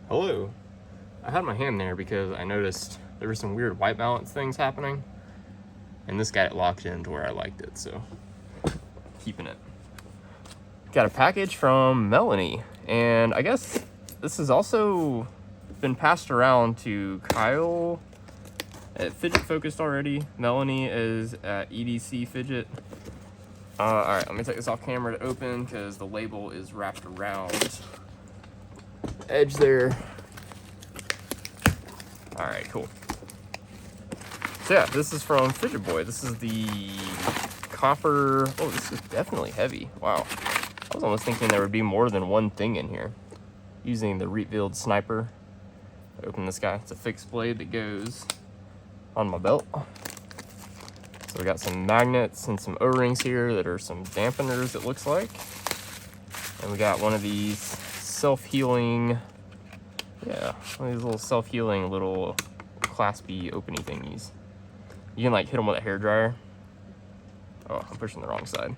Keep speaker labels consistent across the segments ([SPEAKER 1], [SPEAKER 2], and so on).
[SPEAKER 1] Hello. I had my hand there because I noticed there were some weird white balance things happening, and this got it locked in to where I liked it, so keeping it. Got a package from Melanie, and I guess this has also been passed around to Kyle at Fidget Focused already. Melanie is at EDC Fidget. Alright, let me take this off camera to open because the label is wrapped around the edge there. Alright, cool. So yeah, this is from Fidget Boy. This is the copper. Oh, this is definitely heavy. Wow. I was almost thinking there would be more than one thing in here. Using the revealed sniper. Open this guy. It's a fixed blade that goes on my belt. So we got some magnets and some O-rings here that are some dampeners, it looks like. And we got one of these self-healing, yeah, one of these little self-healing little claspy opening thingies. You can like hit them with a hairdryer. Oh, I'm pushing the wrong side.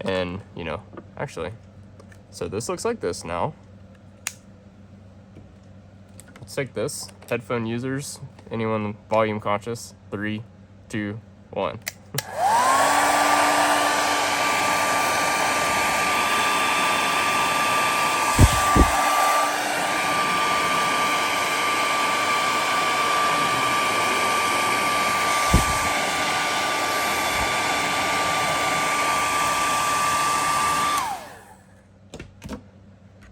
[SPEAKER 1] And, you know, actually, so this looks like this now. Let's take this. Headphone users, anyone volume conscious, 3, 2, 1.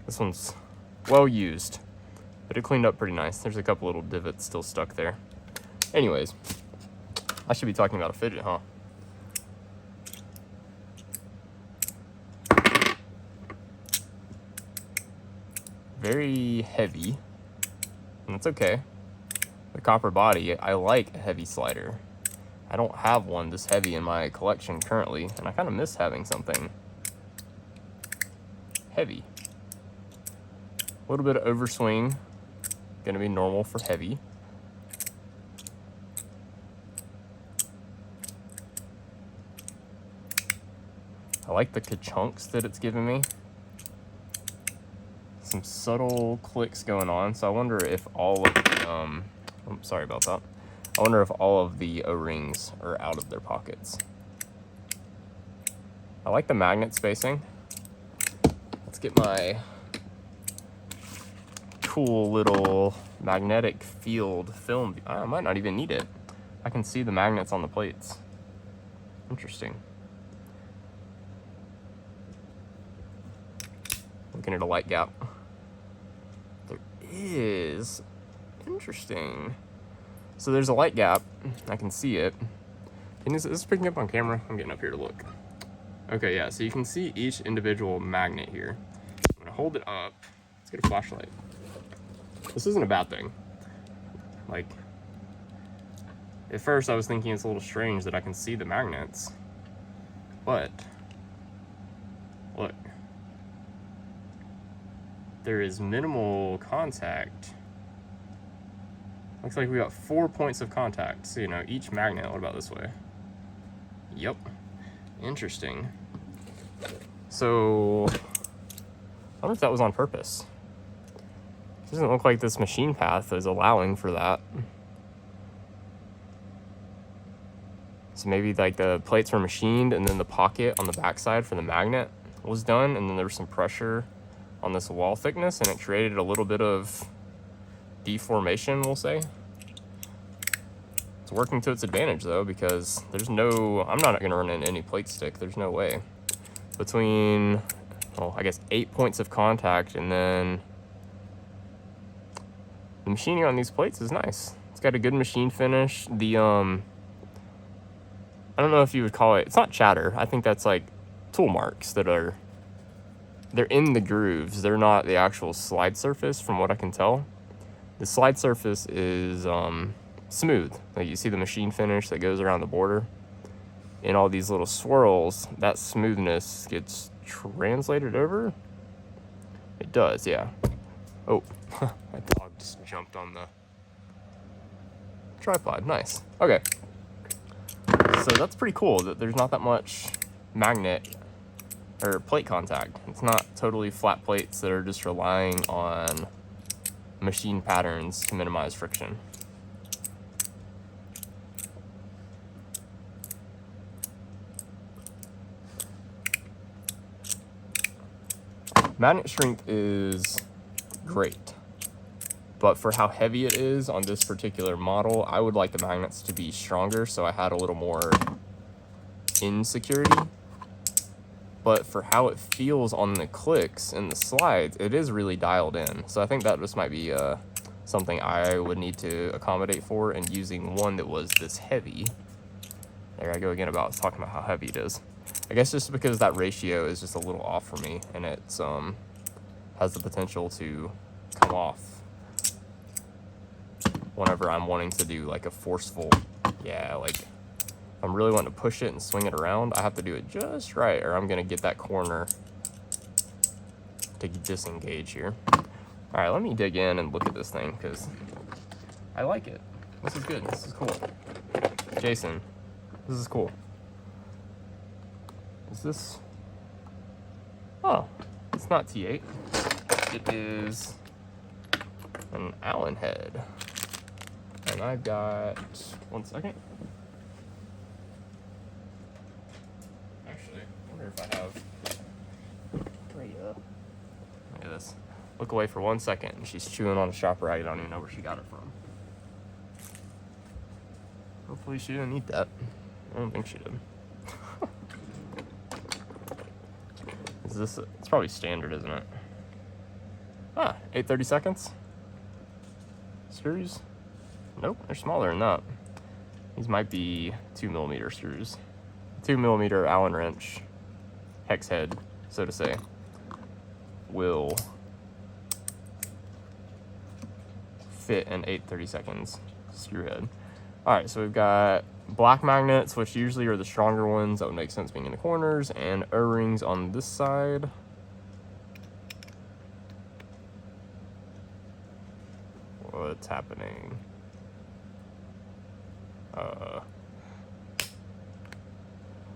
[SPEAKER 1] This one's well used, but it cleaned up pretty nice. There's a couple little divots still stuck there. Anyways, I should be talking about a fidget, huh? Very heavy, and that's okay. The copper body, I like a heavy slider. I don't have one this heavy in my collection currently, and I kind of miss having something heavy. A little bit of overswing, gonna be normal for heavy. I like the ka-chunks that it's giving me. Some subtle clicks going on, so I wonder if all of the, I'm sorry about that. I wonder if all of the O-rings are out of their pockets. I like the magnet spacing. Let's get my cool little magnetic field film. I might not even need it. I can see the magnets on the plates. Interesting. Looking at a light gap. There is. Interesting. So there's a light gap. I can see it. Is this picking up on camera? I'm getting up here to look. Okay, yeah, so you can see each individual magnet here. I'm gonna hold it up. Let's get a flashlight. This isn't a bad thing. Like, at first I was thinking it's a little strange that I can see the magnets. But, look. There is minimal contact. Looks like we got 4 points of contact. So, you know, each magnet. What about this way? Yep. Interesting. So, I wonder if that was on purpose. It doesn't look like this machine path is allowing for that. So maybe like the plates were machined and then the pocket on the backside for the magnet was done, and then there was some pressure on this wall thickness and it created a little bit of deformation, we'll say. It's working to its advantage though, because there's no, I'm not gonna run in any plate stick, there's no way. Between, well, I guess 8 points of contact, and then the machining on these plates is nice. It's got a good machine finish. The, I don't know if you would call it, it's not chatter. I think that's like tool marks that are, they're in the grooves. They're not the actual slide surface from what I can tell. The slide surface is smooth. Like you see the machine finish that goes around the border. In all these little swirls, that smoothness gets translated over. It does, yeah. Oh, my dog just jumped on the tripod. Nice. Okay. So that's pretty cool that there's not that much magnet or plate contact. It's not totally flat plates that are just relying on machine patterns to minimize friction. Magnet strength is great, but for how heavy it is on this particular model, I would like the magnets to be stronger so I had a little more insecurity. But for how it feels on the clicks and the slides, it is really dialed in. So I think that just might be something I would need to accommodate for, and using one that was this heavy. There I go again about talking about how heavy it is. I guess just because that ratio is just a little off for me, and it's has the potential to come off whenever I'm wanting to do like a forceful, yeah, like I'm really wanting to push it and swing it around, I have to do it just right, or I'm gonna get that corner to disengage here. All right, let me dig in and look at this thing, because I like it. This is good, this is cool. Jason, this is cool. Is this, oh, it's not T8. It is an Allen head. And I've got, 1 second. Actually, I wonder if I have, look at this. Look away for 1 second, and she's chewing on a shop rag. I don't even know where she got it from. Hopefully she didn't eat that. I don't think she did. Is this, it's probably standard, isn't it? Ah, 8/32. Screws? Nope, they're smaller than that. These might be 2mm screws. 2mm Allen wrench, hex head, so to say, will fit an 8/32 screw head. All right, so we've got black magnets, which usually are the stronger ones. That would make sense being in the corners, and O-rings on this side. What's happening?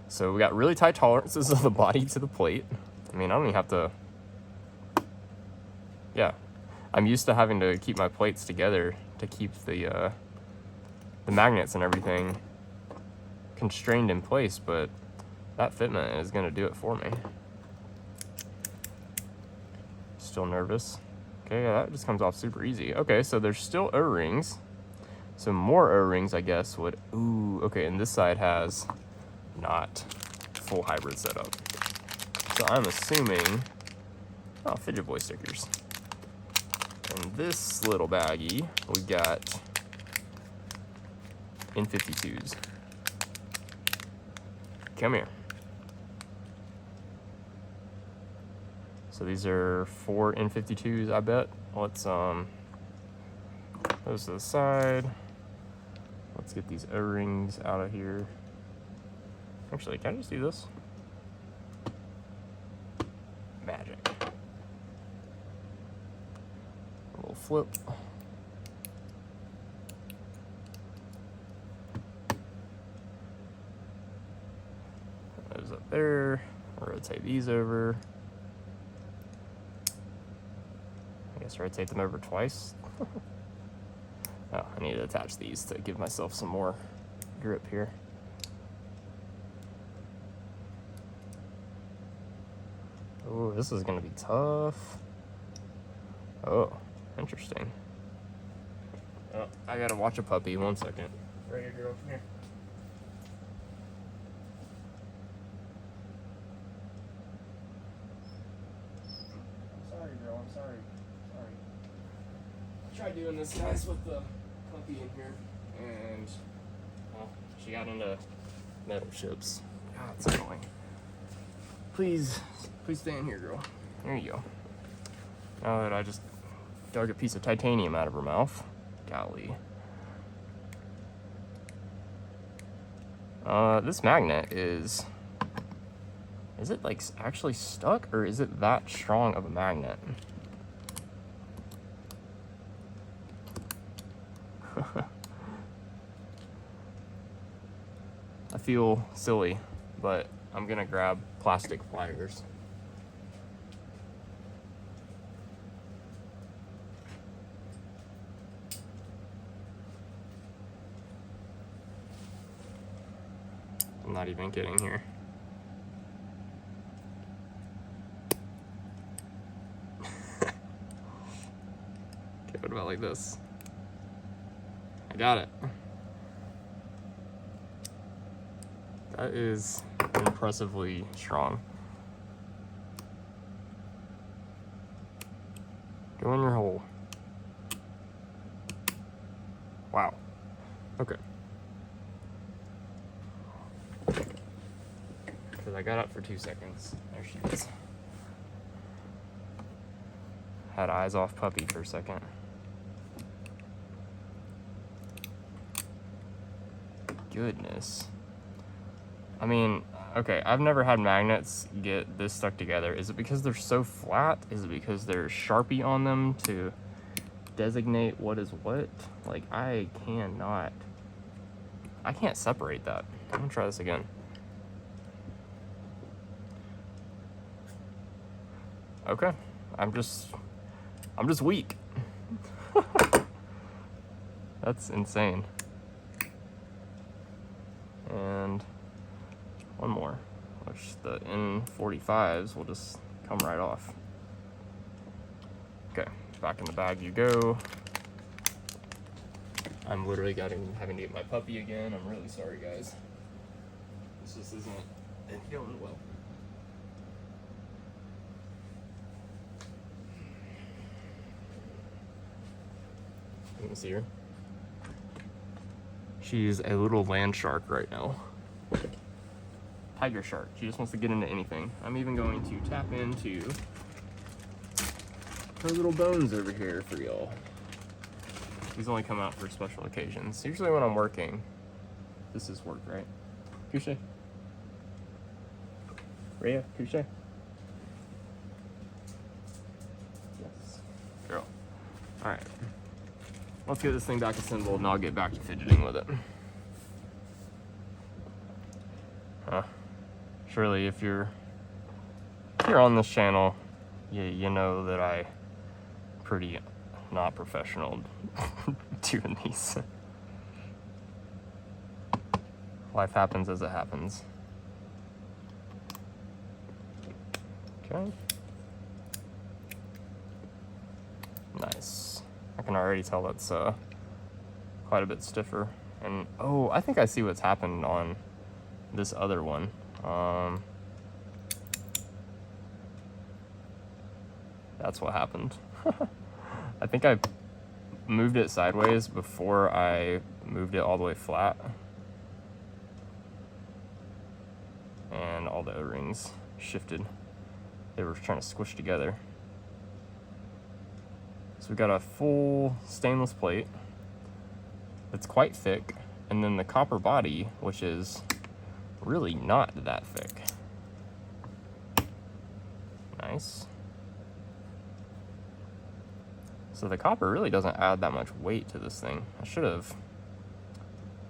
[SPEAKER 1] So we got really tight tolerances of the body to the plate. I mean, I don't even have to, yeah. I'm used to having to keep my plates together to keep the magnets and everything constrained in place, but that fitment is gonna do it for me. Still nervous. Okay, yeah, that just comes off super easy. Okay, so there's still O-rings. So more O-rings, I guess, would, ooh, okay, and this side has not full hybrid setup. So I'm assuming, oh, Fidget Boy stickers. And this little baggie, we got N52s. Come here. So these are 4 N52s, I bet. Let's those to the side. Let's get these O-rings out of here. Actually, can I just do this? Magic. A little flip. Those up there. I'll rotate these over. I guess rotate them over twice. Oh, I need to attach these to give myself some more grip here. Oh, this is gonna be tough. Oh, interesting. Oh, I gotta watch a puppy. 1 second. Right here, girl. Come here. I'm sorry, girl. I'm sorry. Sorry. I tried doing this, guys, with the puppy in here, and well, she got into metal chips. God, it's annoying. Please stay in here, girl. There you go. Now that I just dug a piece of titanium out of her mouth. Golly. This magnet is it like actually stuck, or is it that strong of a magnet? I feel silly, but I'm gonna grab plastic pliers. I'm not even kidding here. Okay, what about like this? I got it. That is impressively strong. Go in your hole. Wow. Okay. Because I got up for 2 seconds. There she is. Had eyes off puppy for a second. Goodness. I mean, okay, I've never had magnets get this stuck together. Is it because they're so flat? Is it because there's Sharpie on them to designate what is what? Like, I can't separate that. I'm gonna try this again. Okay, I'm just weak. That's insane. And one more, which the N45s will just come right off. Okay, back in the bag you go. I'm literally having to get my puppy again. I'm really sorry, guys. This just isn't going well. You can see her. She's a little land shark right now. Tiger shark. She just wants to get into anything. I'm even going to tap into her little bones over here for y'all. These only come out for special occasions. Usually when I'm working, this is work, right? Couche. Rhea, couche. Yes. Girl. Alright. Let's get this thing back assembled and I'll get back to fidgeting with it. Surely if you're on this channel, you know that I pretty not professional doing these. Life happens as it happens. Okay. Nice. I can already tell that's quite a bit stiffer. And oh, I think I see what's happened on this other one. That's what happened. I think I moved it sideways before I moved it all the way flat. And all the O-rings shifted. They were trying to squish together. So we got a full stainless plate that's quite thick, and then the copper body, which is really not that thick. Nice. So the copper really doesn't add that much weight to this thing. I should have,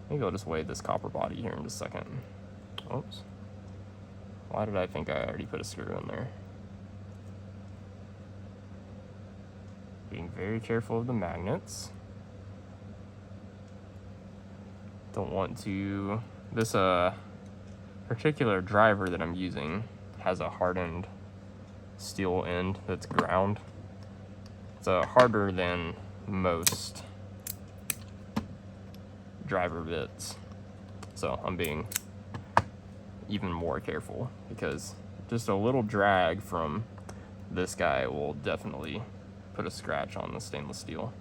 [SPEAKER 1] maybe I'll just weigh this copper body here in just a second. Oops. Why did I think I already put a screw in there? Being very careful of the magnets. Don't want to, this particular driver that I'm using has a hardened steel end that's ground. It's harder than most driver bits. So I'm being even more careful because just a little drag from this guy will definitely put a scratch on the stainless steel.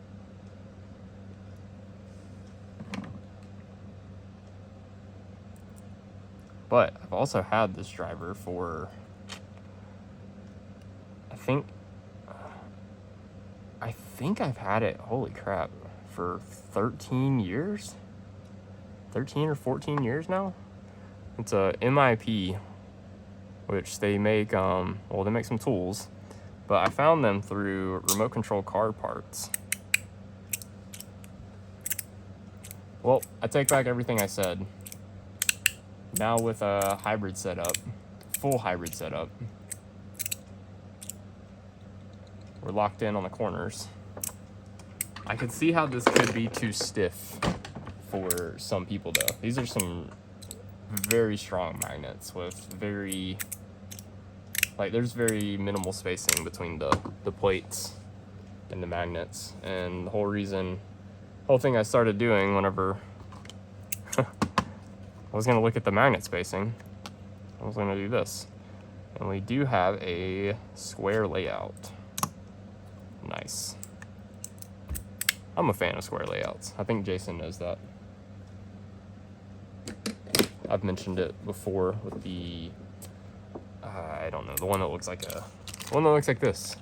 [SPEAKER 1] But I've also had this driver for, I think I've had it, holy crap, for 13 years? 13 or 14 years now? It's a MIP, which they make, well, they make some tools, but I found them through remote control car parts. Well, I take back everything I said. Now with a hybrid setup, full hybrid setup, we're locked in on the corners. I could see how this could be too stiff for some people though. These are some very strong magnets with there's very minimal spacing between the plates and the magnets. And the whole thing I started doing whenever I was gonna look at the magnet spacing, I was gonna do this. And we do have a square layout. Nice. I'm a fan of square layouts. I think Jason knows that. I've mentioned it before with the, I don't know, the one that looks like this.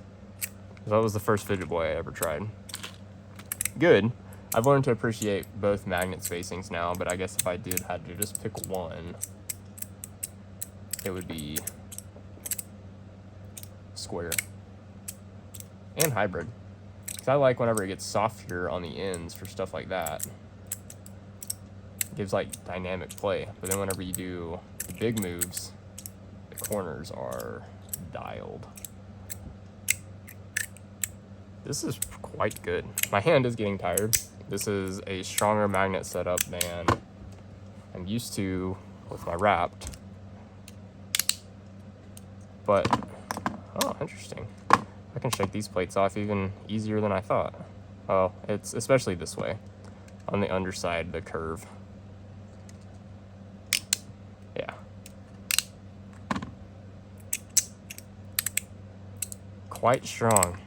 [SPEAKER 1] That was the first Fidget Boy I ever tried. Good. I've learned to appreciate both magnet spacings now, but I guess if I had to just pick one, it would be square and hybrid. Because I like whenever it gets softer on the ends for stuff like that. It gives like dynamic play. But then whenever you do the big moves, the corners are dialed. This is quite good. My hand is getting tired. This is a stronger magnet setup than I'm used to with my wrapped. But, oh, interesting. I can shake these plates off even easier than I thought. Oh, it's especially this way, on the underside, the curve. Yeah. Quite strong.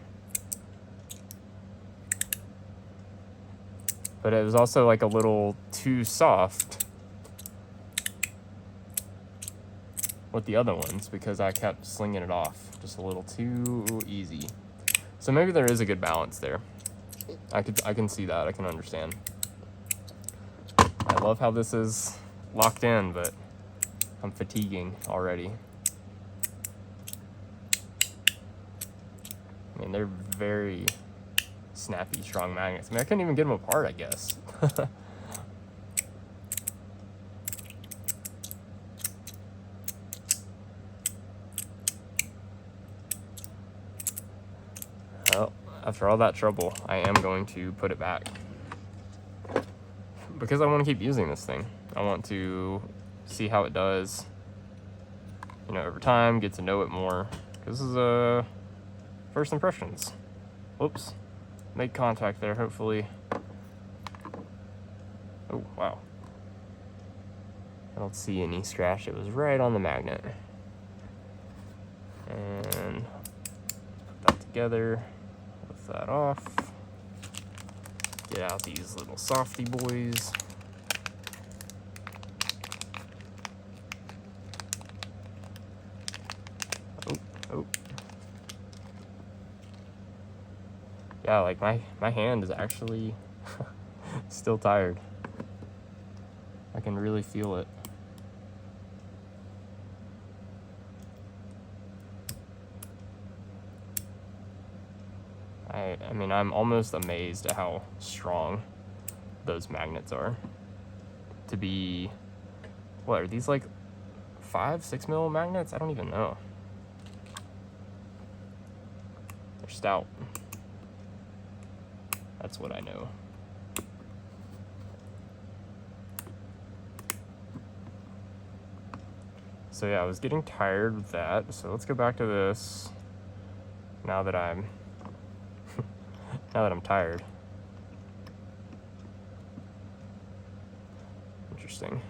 [SPEAKER 1] But it was also like a little too soft with the other ones because I kept slinging it off just a little too easy. So maybe there is a good balance there. I can see that. I can understand. I love how this is locked in, but I'm fatiguing already. I mean, they're very snappy, strong magnets. I mean, I couldn't even get them apart, I guess. Well, after all that trouble, I am going to put it back. Because I want to keep using this thing. I want to see how it does, you know, over time, get to know it more. This is first impressions. Whoops. Make contact there, hopefully. Oh, wow. I don't see any scratch. It was right on the magnet. And put that together. Lift that off. Get out these little softy boys. Oh, oh. Yeah, like my hand is actually still tired. I can really feel it. I mean, I'm almost amazed at how strong those magnets are. To be, what, are these like 5-6 mil magnets? I don't even know. They're stout. That's what I know. So yeah, I was getting tired with that. So let's go back to this. Now that I'm tired. Interesting.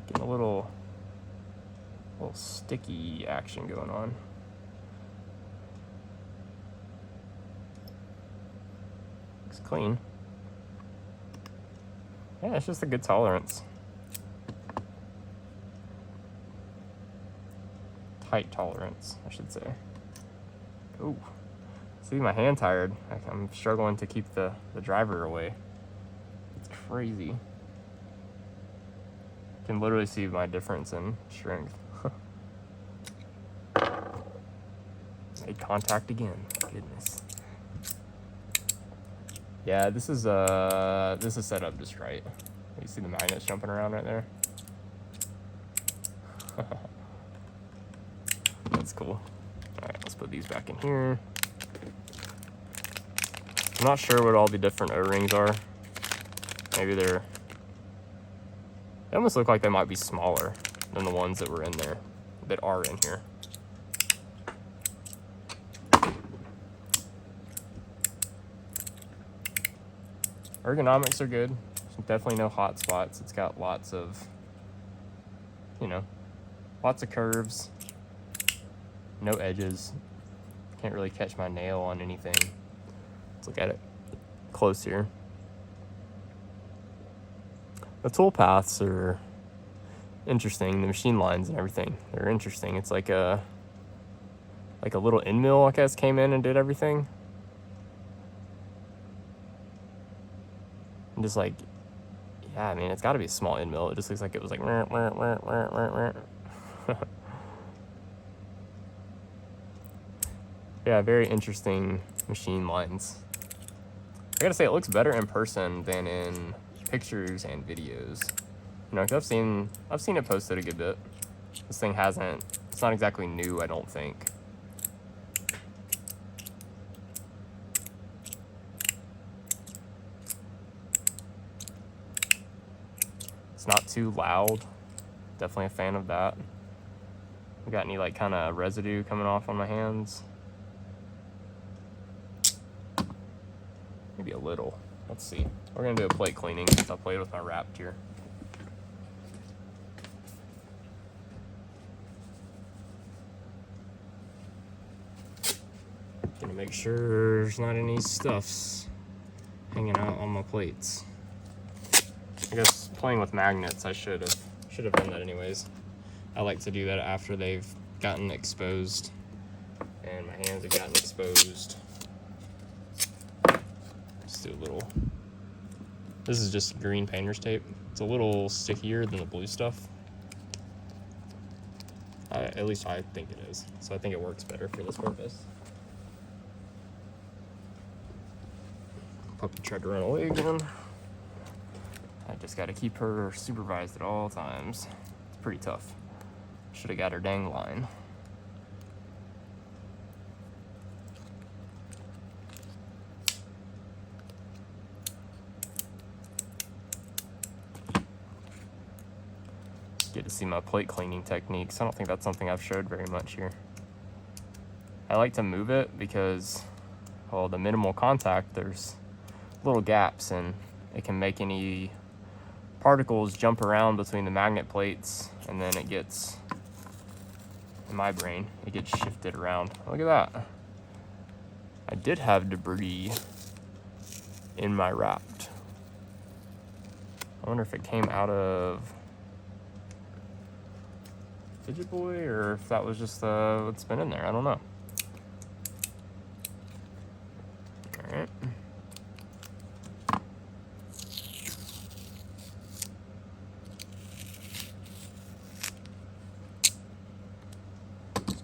[SPEAKER 1] Getting a little sticky action going on. Looks clean. Yeah, it's just a good tolerance. Tight tolerance, I should say. Ooh. See, my hand tired. I'm struggling to keep the driver away. It's crazy. You can literally see my difference in strength. Made contact again. Goodness. Yeah, this is set up just right. You see the magnets jumping around right there? That's cool. Alright, let's put these back in here. I'm not sure what all the different O-rings are. Maybe they're They almost look like they might be smaller than the ones that were in there, that are in here. Ergonomics are good. Definitely no hot spots. It's got lots of, you know, lots of curves, no edges. Can't really catch my nail on anything. Let's look at it close here. The tool paths are interesting. The machine lines and everything, they're interesting. It's like a little end mill, I guess, came in and did everything. And just like, yeah, I mean, it's got to be a small end mill. It just looks like it was like, yeah, very interesting machine lines. I gotta say, it looks better in person than in pictures and videos. You know, 'cause I've seen it posted a good bit. This thing it's not exactly new, I don't think. It's not too loud. Definitely a fan of that. We got any like kind of residue coming off on my hands? Maybe a little. Let's see. We're gonna do a plate cleaning since I played with my wrapped here. Gonna make sure there's not any stuffs hanging out on my plates. I guess playing with magnets, I should have done that anyways. I like to do that after they've gotten exposed, and my hands have gotten exposed. Just do a little. This is just green painter's tape. It's a little stickier than the blue stuff. At least I think it is. So I think it works better for this purpose. Puppy tried to run away again. I just got to keep her supervised at all times. It's pretty tough. Should have got her dang line. Get to see my plate cleaning techniques. I don't think that's something I've showed very much here. I like to move it because, well, the minimal contact, there's little gaps and it can make any particles jump around between the magnet plates, and then it gets, in my brain, it gets shifted around. Look at that. I did have debris in my wrapped. I wonder if it came out of Fidget Boy or if that was just what's been in there. I don't know. All right.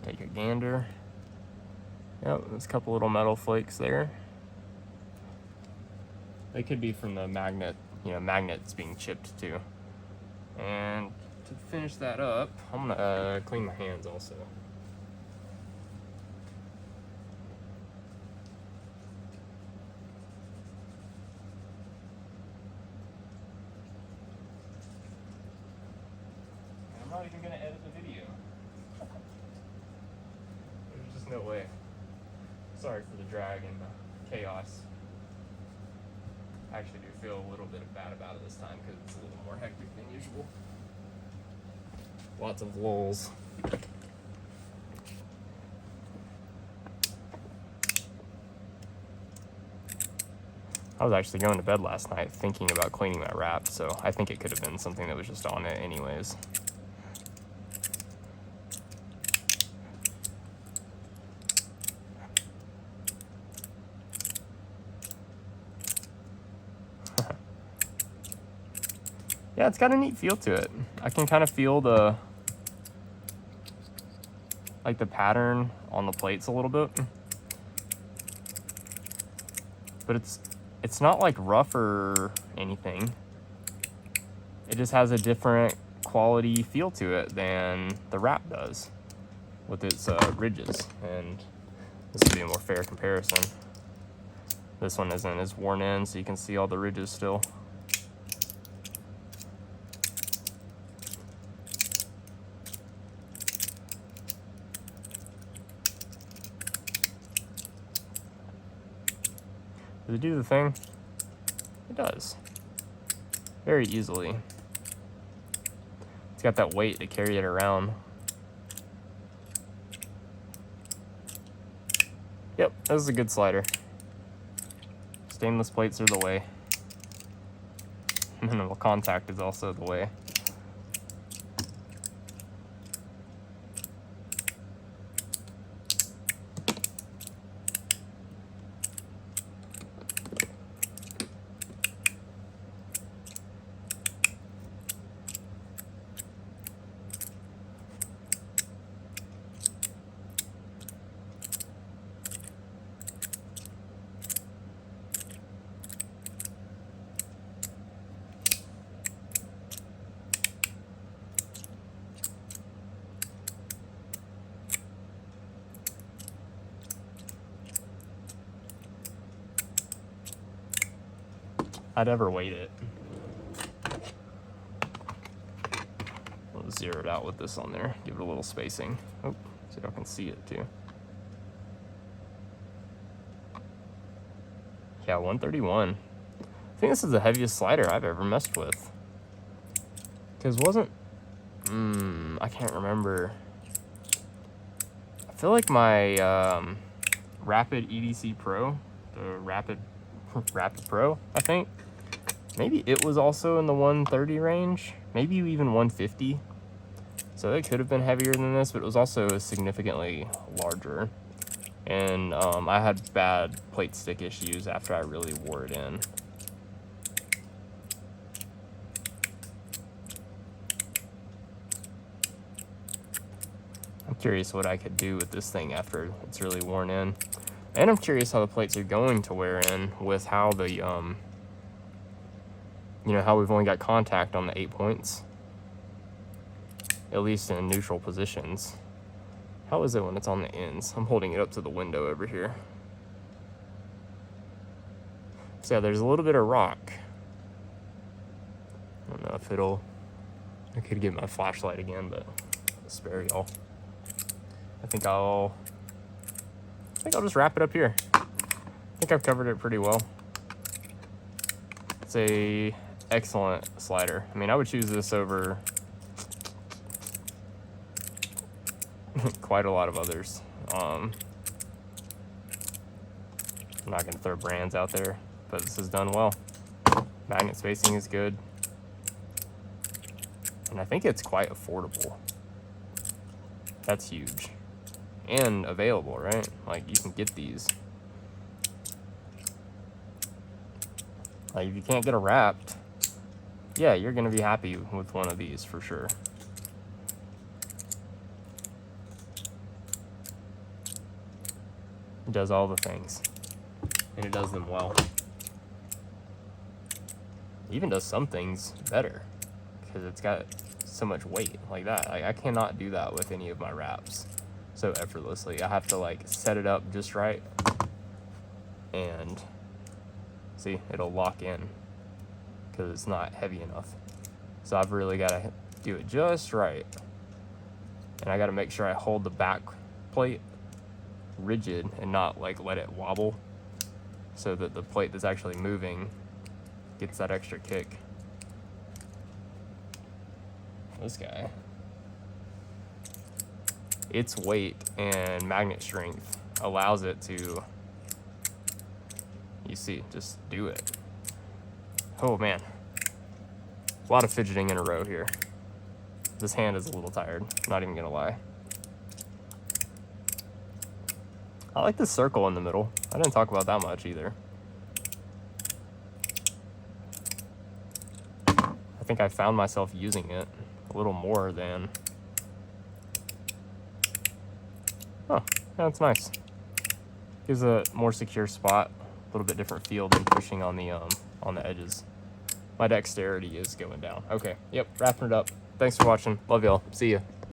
[SPEAKER 1] Take a gander. Yep, there's a couple little metal flakes there. They could be from the magnet, you know, magnets being chipped too. And to finish that up, I'm gonna clean my hands also. I'm not even gonna edit the video. There's just no way. Sorry for the drag and the chaos. I actually do feel a little bit bad about it this time because it's a little more hectic than usual. Lots of lulls. I was actually going to bed last night thinking about cleaning my wrap, so I think it could have been something that was just on it anyways. Yeah, it's got a neat feel to it. I can kind of feel the pattern on the plates a little bit. But it's not like rough or anything. It just has a different quality feel to it than the wrap does with its ridges. And this would be a more fair comparison. This one isn't as worn in, so you can see all the ridges still. Does it do the thing? It does. Very easily. It's got that weight to carry it around. Yep, this is a good slider. Stainless plates are the way. Minimal contact is also the way. I'd ever weight it. I'll zero it out with this on there. Give it a little spacing. Oh, so y'all can see it too. Yeah, 131. I think this is the heaviest slider I've ever messed with. Because wasn't... I can't remember. I feel like my Rapid EDC Pro, the Rapid Pro, I think. Maybe it was also in the 130 range, maybe even 150. So it could have been heavier than this, but it was also significantly larger. And I had bad plate stick issues after I really wore it in. I'm curious what I could do with this thing after it's really worn in. And I'm curious how the plates are going to wear in with how the, you know, how we've only got contact on the 8 points. At least in neutral positions. How is it when it's on the ends? I'm holding it up to the window over here. So yeah, there's a little bit of rock. I don't know if it'll... I could get my flashlight again, but I'll spare y'all. I think I'll just wrap it up here. I think I've covered it pretty well. It's a excellent slider. I mean, I would choose this over quite a lot of others. I'm not gonna throw brands out there, but this is done well. Magnet spacing is good. And I think it's quite affordable. That's huge. And available, right? Like, you can get these. Like, if you can't get a wrapped, yeah, you're gonna be happy with one of these for sure. It does all the things, and it does them well. It even does some things better, because it's got so much weight like that. Like, I cannot do that with any of my wraps so effortlessly. I have to like set it up just right, and see, it'll lock in because it's not heavy enough. So I've really got to do it just right, and I got to make sure I hold the back plate rigid and not like let it wobble, so that the plate that's actually moving gets that extra kick. This guy, its weight and magnet strength allows it to, you see, just do it. Oh man, a lot of fidgeting in a row here. This hand is a little tired, not even gonna lie. I like this circle in the middle. I didn't talk about that much either. I think I found myself using it a little more than... Oh, yeah, that's nice. Gives a more secure spot, a little bit different feel than pushing on the edges. My dexterity is going down. Okay, yep, wrapping it up. Thanks for watching. Love y'all. See ya.